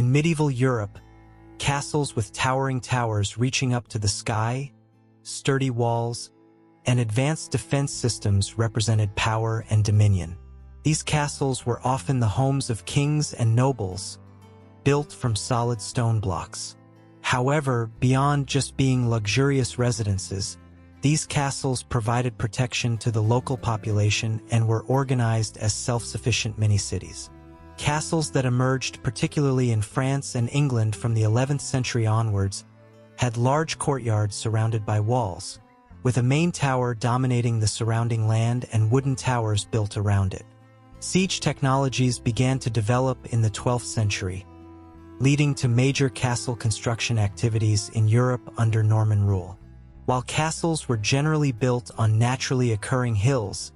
In medieval Europe, castles with towering towers reaching up to the sky, sturdy walls, and advanced defense systems represented power and dominion. These castles were often the homes of kings and nobles, built from solid stone blocks. However, beyond just being luxurious residences, these castles provided protection to the local population and were organized as self-sufficient mini-cities. Castles that emerged particularly in France and England from the 11th century onwards had large courtyards surrounded by walls, with a main tower dominating the surrounding land and wooden towers built around it. Siege technologies began to develop in the 12th century, leading to major castle construction activities in Europe under Norman rule. While castles were generally built on naturally occurring hills,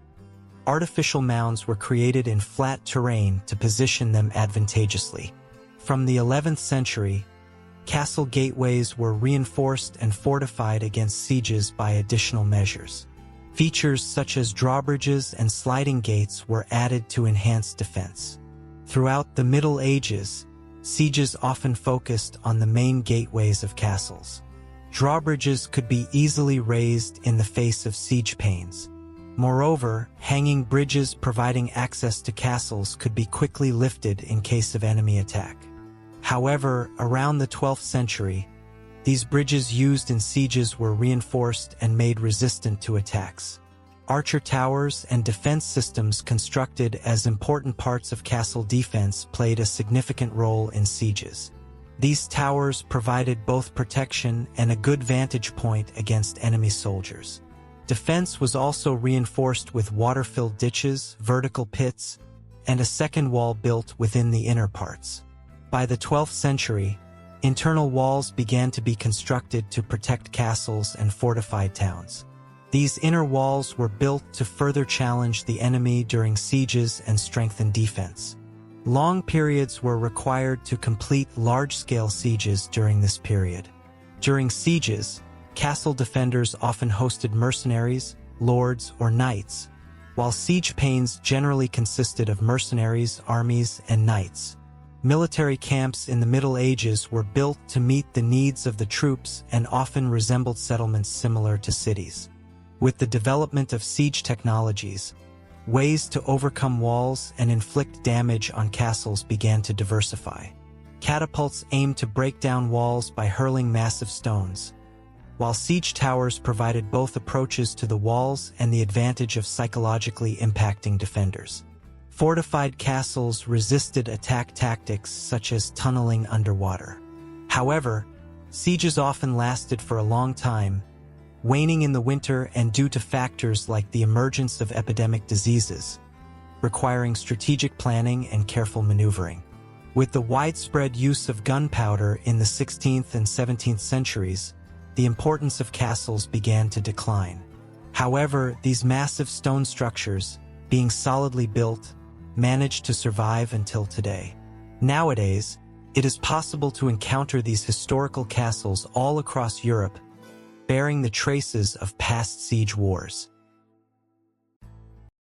artificial mounds were created in flat terrain to position them advantageously. From the 11th century, castle gateways were reinforced and fortified against sieges by additional measures. Features such as drawbridges and sliding gates were added to enhance defense. Throughout the Middle Ages, sieges often focused on the main gateways of castles. Drawbridges could be easily raised in the face of siege pains. Moreover, hanging bridges providing access to castles could be quickly lifted in case of enemy attack. However, around the 12th century, these bridges used in sieges were reinforced and made resistant to attacks. Archer towers and defense systems constructed as important parts of castle defense played a significant role in sieges. These towers provided both protection and a good vantage point against enemy soldiers. Defense was also reinforced with water-filled ditches, vertical pits, and a second wall built within the inner parts. By the 12th century, internal walls began to be constructed to protect castles and fortified towns. These inner walls were built to further challenge the enemy during sieges and strengthen defense. Long periods were required to complete large-scale sieges during this period. During sieges, castle defenders often hosted mercenaries, lords, or knights, while siege pains generally consisted of mercenaries, armies, and knights. Military camps in the Middle Ages were built to meet the needs of the troops and often resembled settlements similar to cities. With the development of siege technologies, ways to overcome walls and inflict damage on castles began to diversify. Catapults aimed to break down walls by hurling massive stones, while siege towers provided both approaches to the walls and the advantage of psychologically impacting defenders. Fortified castles resisted attack tactics such as tunneling underwater. However, sieges often lasted for a long time, waning in the winter and due to factors like the emergence of epidemic diseases, requiring strategic planning and careful maneuvering. With the widespread use of gunpowder in the 16th and 17th centuries, the importance of castles began to decline. However, these massive stone structures, being solidly built, managed to survive until today. Nowadays, it is possible to encounter these historical castles all across Europe, bearing the traces of past siege wars.